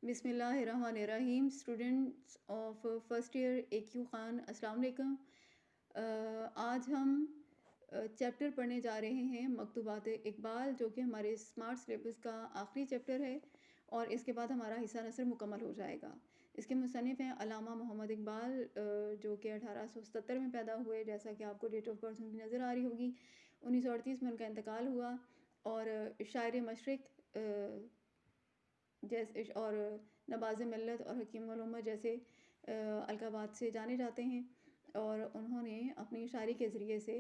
بسم اللہ الرحمن الرحیم. اسٹوڈنٹس آف فرسٹ ایئر اے کیو خان، السلام علیکم. آج ہم چیپٹر پڑھنے جا رہے ہیں مکتوبات اقبال، جو کہ ہمارے اسمارٹ سلیبس کا آخری چیپٹر ہے، اور اس کے بعد ہمارا حصہ نثر مکمل ہو جائے گا. اس کے مصنف ہیں علامہ محمد اقبال، جو کہ 1877 میں پیدا ہوئے، جیسا کہ آپ کو ڈیٹ آف برتھ ان کی نظر آ رہی ہوگی. 1938 میں ان کا انتقال ہوا، اور شاعر مشرق جیسے اور نباز ملت اور حکیم الامہ جیسے القابات سے جانے جاتے ہیں. اور انہوں نے اپنی شاعری کے ذریعے سے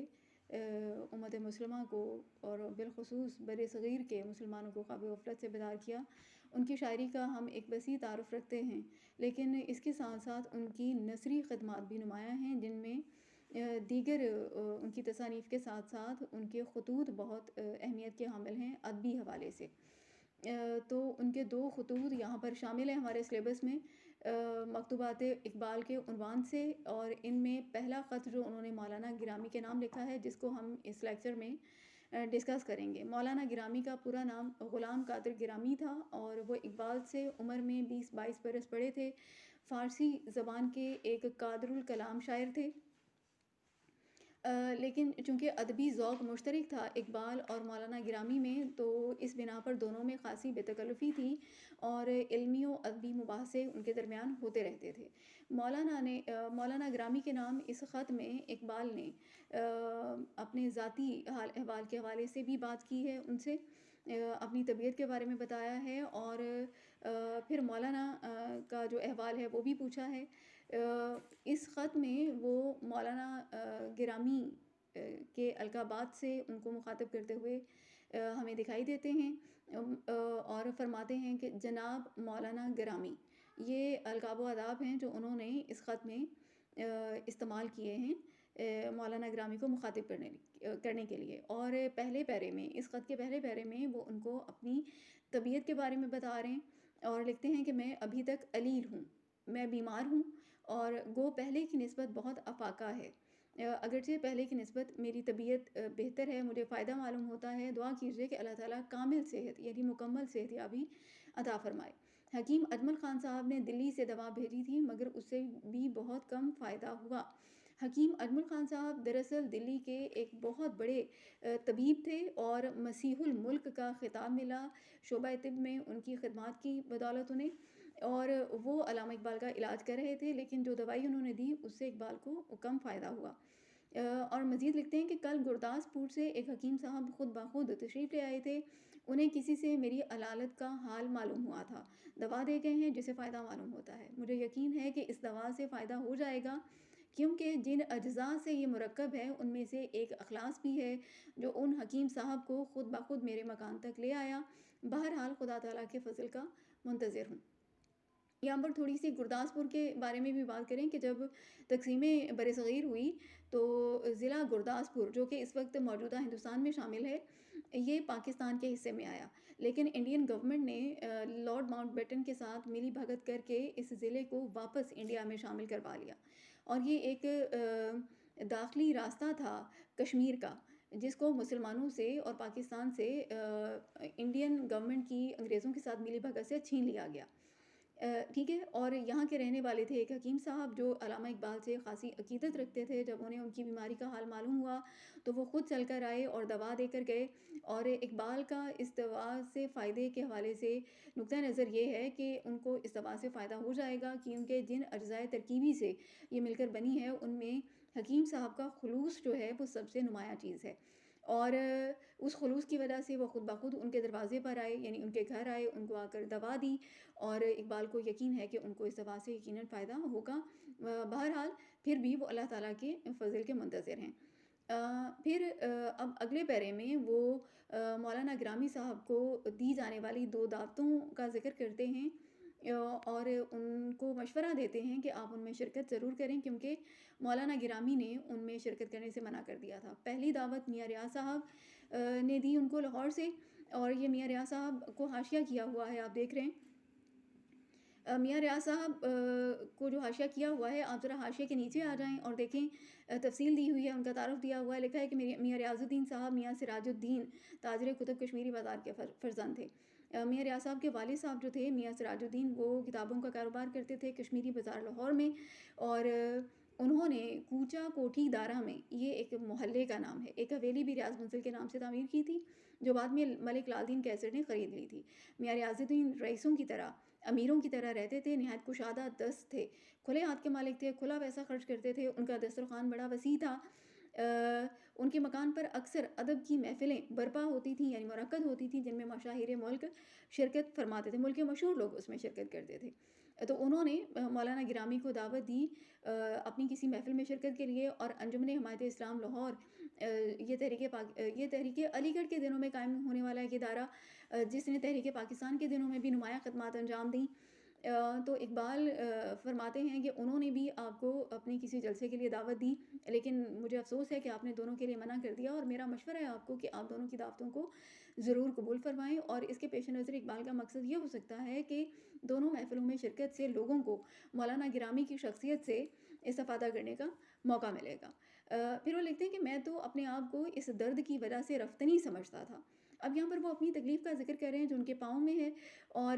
امت مسلمہ کو اور بالخصوص بر صغیر کے مسلمانوں کو خواب غفلت سے بیدار کیا. ان کی شاعری کا ہم ایک وسیع تعارف رکھتے ہیں، لیکن اس کے ساتھ ساتھ ان کی نثری خدمات بھی نمایاں ہیں، جن میں دیگر ان کی تصانیف کے ساتھ ساتھ ان کے خطوط بہت اہمیت کے حامل ہیں ادبی حوالے سے. تو ان کے 2 خطوط یہاں پر شامل ہیں ہمارے سلیبس میں، مکتوبات اقبال کے عنوان سے. اور ان میں پہلا خط جو انہوں نے مولانا گرامی کے نام لکھا ہے، جس کو ہم اس لیکچر میں ڈسکس کریں گے. مولانا گرامی کا پورا نام غلام قادر گرامی تھا، اور وہ اقبال سے عمر میں 20-22 برس بڑے تھے. فارسی زبان کے ایک قادر الکلام شاعر تھے، لیکن چونکہ ادبی ذوق مشترک تھا اقبال اور مولانا گرامی میں، تو اس بنا پر دونوں میں خاصی بے تکلفی تھی، اور علمی و ادبی مباحثے ان کے درمیان ہوتے رہتے تھے. مولانا گرامی کے نام اس خط میں اقبال نے اپنے ذاتی حال احوال کے حوالے سے بھی بات کی ہے، ان سے اپنی طبیعت کے بارے میں بتایا ہے، اور پھر مولانا کا جو احوال ہے وہ بھی پوچھا ہے. اس خط میں وہ مولانا گرامی کے القابات سے ان کو مخاطب کرتے ہوئے ہمیں دکھائی دیتے ہیں، اور فرماتے ہیں کہ جناب مولانا گرامی. یہ القاب و آداب ہیں جو انہوں نے اس خط میں استعمال کیے ہیں مولانا گرامی کو مخاطب کرنے کے لیے. اور پہلے پیرے میں، اس خط کے پہلے پیرے میں، وہ ان کو اپنی طبیعت کے بارے میں بتا رہے ہیں، اور لکھتے ہیں کہ میں ابھی تک علیل ہوں، میں بیمار ہوں، اور گو پہلے کی نسبت بہت افاقہ ہے. اگرچہ پہلے کی نسبت میری طبیعت بہتر ہے، مجھے فائدہ معلوم ہوتا ہے. دعا کیجیے کہ اللہ تعالیٰ کامل صحت یعنی مکمل صحت یابی عطا فرمائے. حکیم اجمل خان صاحب نے دلی سے دوا بھیجی تھی، مگر اس سے بھی بہت کم فائدہ ہوا. حکیم اجمل خان صاحب دراصل دلی کے ایک بہت بڑے طبیب تھے، اور مسیح الملک کا خطاب ملا شعبہ طب میں ان کی خدمات کی بدولت انہیں. اور وہ علامہ اقبال کا علاج کر رہے تھے، لیکن جو دوائی انہوں نے دی اس سے اقبال کو کم فائدہ ہوا. اور مزید لکھتے ہیں کہ کل گرداسپور سے ایک حکیم صاحب خود بخود تشریف لے آئے تھے. انہیں کسی سے میری علالت کا حال معلوم ہوا تھا. دوا دے گئے ہیں جسے فائدہ معلوم ہوتا ہے. مجھے یقین ہے کہ اس دوا سے فائدہ ہو جائے گا، کیونکہ جن اجزاء سے یہ مرکب ہے ان میں سے ایک اخلاص بھی ہے، جو ان حکیم صاحب کو خود بخود میرے مکان تک لے آیا. بہرحال خدا تعالیٰ کے فضل کا منتظر ہوں. یہاں پر تھوڑی سی گرداسپور کے بارے میں بھی بات کریں کہ جب تقسیم برصغیر ہوئی تو ضلع گرداسپور، جو کہ اس وقت موجودہ ہندوستان میں شامل ہے، یہ پاکستان کے حصے میں آیا. لیکن انڈین گورنمنٹ نے لارڈ ماؤنٹ بیٹن کے ساتھ ملی بھگت کر کے اس ضلع کو واپس انڈیا میں شامل کروا لیا. اور یہ ایک داخلی راستہ تھا کشمیر کا، جس کو مسلمانوں سے اور پاکستان سے انڈین گورنمنٹ کی انگریزوں کے ساتھ ملی بھگت سے چھین لیا گیا. ٹھیک ہے. اور یہاں کے رہنے والے تھے ایک حکیم صاحب جو علامہ اقبال سے خاصی عقیدت رکھتے تھے. جب انہیں ان کی بیماری کا حال معلوم ہوا تو وہ خود چل کر آئے اور دوا دے کر گئے. اور اقبال کا اس دوا سے فائدے کے حوالے سے نقطہ نظر یہ ہے کہ ان کو اس دوا سے فائدہ ہو جائے گا، کیونکہ جن اجزائے ترکیبی سے یہ مل کر بنی ہے ان میں حکیم صاحب کا خلوص جو ہے وہ سب سے نمایاں چیز ہے. اور اس خلوص کی وجہ سے وہ خود بخود ان کے دروازے پر آئے، یعنی ان کے گھر آئے، ان کو آ کر دوا دی، اور اقبال کو یقین ہے کہ ان کو اس دوا سے یقیناً فائدہ ہوگا. بہرحال پھر بھی وہ اللہ تعالیٰ کے فضل کے منتظر ہیں. پھر اب اگلے پیرے میں وہ مولانا گرامی صاحب کو دی جانے والی 2 دعوتوں کا ذکر کرتے ہیں، اور ان کو مشورہ دیتے ہیں کہ آپ ان میں شرکت ضرور کریں، کیونکہ مولانا گرامی نے ان میں شرکت کرنے سے منع کر دیا تھا. پہلی دعوت میاں ریاض صاحب نے دی ان کو لاہور سے، اور یہ میاں ریاض صاحب کو حاشیہ کیا ہوا ہے، آپ دیکھ رہے ہیں. میاں ریاض صاحب کو جو حاشیہ کیا ہوا ہے، آپ ذرا حاشیے کے نیچے آ جائیں اور دیکھیں، تفصیل دی ہوئی ہے، ان کا تعارف دیا ہوا ہے. لکھا ہے کہ میاں ریاض الدین صاحب میاں سراج الدین تاجر کتب کشمیری بازار کے فرزند تھے. میاں ریاض صاحب کے والد صاحب جو تھے میاں سراج الدین، وہ کتابوں کا کاروبار کرتے تھے کشمیری بازار لاہور میں، اور انہوں نے کوچہ کوٹھی دارہ میں، یہ ایک محلے کا نام ہے، ایک حویلی بھی ریاض منزل کے نام سے تعمیر کی تھی، جو بعد میں ملک لال دین کیسر نے خرید لی تھی۔ میاں ریاض الدین رئیسوں کی طرح، امیروں کی طرح رہتے تھے، نہایت کشادہ دست تھے، کھلے ہاتھ کے مالک تھے، کھلا پیسہ خرچ کرتے تھے، ان کا دسترخوان بڑا وسیع تھا۔ ان کے مکان پر اکثر ادب کی محفلیں برپا ہوتی تھیں، یعنی منعقد ہوتی تھیں، جن میں مشاہیر ملک شرکت فرماتے تھے، ملک کے مشہور لوگ اس میں شرکت کرتے تھے۔ تو انہوں نے مولانا گرامی کو دعوت دی اپنی کسی محفل میں شرکت کے لیے، اور انجمن حمایت اسلام لاہور، یہ تحریک علی گڑھ کے دنوں میں قائم ہونے والا ایک ادارہ، جس نے تحریک پاکستان کے دنوں میں بھی نمایاں خدمات انجام دیں۔ تو اقبال فرماتے ہیں کہ انہوں نے بھی آپ کو اپنی کسی جلسے کے لیے دعوت دی، لیکن مجھے افسوس ہے کہ آپ نے دونوں کے لیے منع کر دیا، اور میرا مشورہ ہے آپ کو کہ آپ دونوں کی دعوتوں کو ضرور قبول فرمائیں۔ اور اس کے پیش نظر اقبال کا مقصد یہ ہو سکتا ہے کہ دونوں محفلوں میں شرکت سے لوگوں کو مولانا گرامی کی شخصیت سے استفادہ کرنے کا موقع ملے گا۔ پھر وہ لکھتے ہیں کہ میں تو اپنے آپ کو اس درد کی وجہ سے رفتنی سمجھتا تھا۔ اب یہاں پر وہ اپنی تکلیف کا ذکر کر رہے ہیں جو ان کے پاؤں میں ہے، اور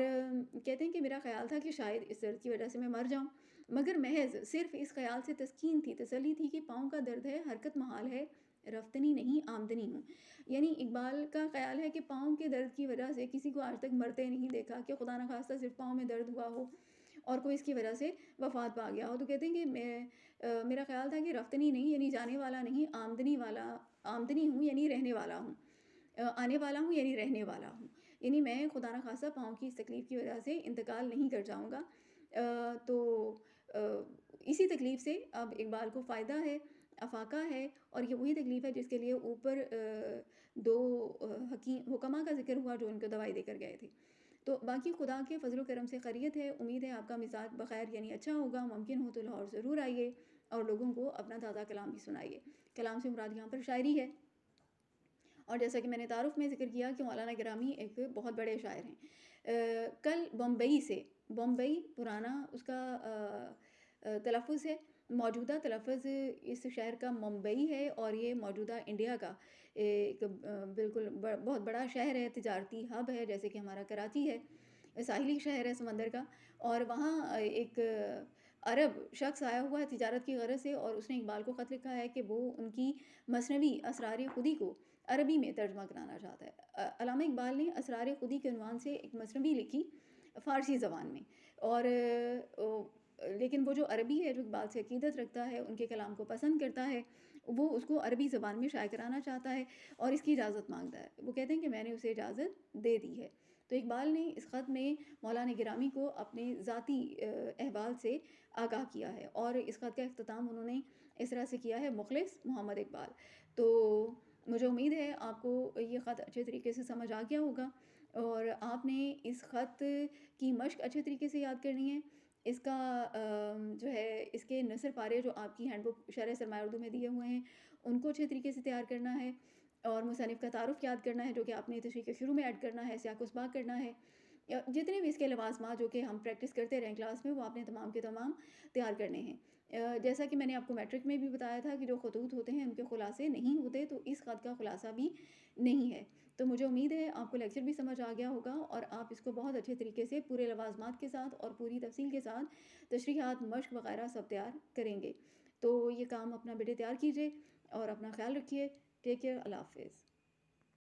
کہتے ہیں کہ میرا خیال تھا کہ شاید اس درد کی وجہ سے میں مر جاؤں، مگر محض صرف اس خیال سے تسکین تھی، تسلی تھی کہ پاؤں کا درد ہے، حرکت محال ہے، رفتنی نہیں آمدنی ہوں۔ یعنی اقبال کا خیال ہے کہ پاؤں کے درد کی وجہ سے کسی کو آج تک مرتے نہیں دیکھا، کہ خدا نخواستہ صرف پاؤں میں درد ہوا ہو اور کوئی اس کی وجہ سے وفات پا گیا ہو۔ تو کہتے ہیں کہ میرا خیال تھا کہ رفتنی نہیں یعنی جانے والا نہیں، آمدنی ہوں یعنی رہنے والا ہوں، آنے والا ہوں یعنی رہنے والا ہوں، یعنی میں خدا نخواستہ پاؤں کی اس تکلیف کی وجہ سے انتقال نہیں کر جاؤں گا۔ تو اسی تکلیف سے اب اقبال کو فائدہ ہے، افاقہ ہے، اور یہ وہی تکلیف ہے جس کے لیے اوپر دو حکماء کا ذکر ہوا جو ان کو دوائی دے کر گئے تھے۔ تو باقی خدا کے فضل و کرم سے خیریت ہے، امید ہے آپ کا مزاج بخیر یعنی اچھا ہوگا، ممکن ہو تو لاہور ضرور آئیے اور لوگوں کو اپنا تازہ کلام بھی سنائیے۔ کلام سے مراد یہاں پر شاعری ہے، اور جیسا کہ میں نے تعارف میں ذکر کیا کہ مولانا گرامی ایک بہت بڑے شاعر ہیں۔ کل بمبئی سے، بمبئی پرانا اس کا تلفظ ہے، موجودہ تلفظ اس شہر کا ممبئی ہے، اور یہ موجودہ انڈیا کا ایک بالکل بہت بڑا شہر ہے، تجارتی ہب ہے، جیسے کہ ہمارا کراچی ہے، ساحلی شہر ہے سمندر کا، اور وہاں ایک عرب شخص آیا ہوا ہے تجارت کی غرض سے، اور اس نے اقبال کو خط لکھا ہے کہ وہ ان کی مثنوی اسرار خودی کو عربی میں ترجمہ کرانا چاہتا ہے۔ علامہ اقبال نے اسرار خودی کے عنوان سے ایک مثنوی لکھی فارسی زبان میں، اور لیکن وہ جو عربی ہے، جو اقبال سے عقیدت رکھتا ہے، ان کے کلام کو پسند کرتا ہے، وہ اس کو عربی زبان میں شائع کرانا چاہتا ہے اور اس کی اجازت مانگتا ہے۔ وہ کہتے ہیں کہ میں نے اسے اجازت دے دی ہے۔ تو اقبال نے اس خط میں مولانا گرامی کو اپنے ذاتی احوال سے آگاہ کیا ہے، اور اس خط کا اختتام انہوں نے اس طرح سے کیا ہے: مخلص محمد اقبال۔ تو مجھے امید ہے آپ کو یہ خط اچھے طریقے سے سمجھ آ گیا ہوگا، اور آپ نے اس خط کی مشق اچھے طریقے سے یاد کرنی ہے۔ اس کا جو ہے اس کے نثر پارے جو آپ کی ہینڈ بک شرح سرمایہ اردو میں دیے ہوئے ہیں، ان کو اچھے طریقے سے تیار کرنا ہے، اور مصنف کا تعارف یاد کرنا ہے جو کہ آپ نے تشریح کے شروع میں ایڈ کرنا ہے، سیاق و سباق کرنا ہے، جتنے بھی اس کے لوازمات جو کہ ہم پریکٹس کرتے رہیں کلاس میں، وہ آپ نے تمام کے تمام تیار کرنے ہیں۔ جیسا کہ میں نے آپ کو میٹرک میں بھی بتایا تھا کہ جو خطوط ہوتے ہیں ان کے خلاصے نہیں ہوتے، تو اس خط کا خلاصہ بھی نہیں ہے۔ تو مجھے امید ہے آپ کو لیکچر بھی سمجھ آ گیا ہوگا، اور آپ اس کو بہت اچھے طریقے سے پورے لوازمات کے ساتھ اور پوری تفصیل کے ساتھ تشریحات، مشق وغیرہ سب تیار کریں گے۔ تو یہ کام اپنا بیٹے تیار کیجیے اور اپنا خیال رکھیے۔ ٹیک کیئر، اللہ حافظ۔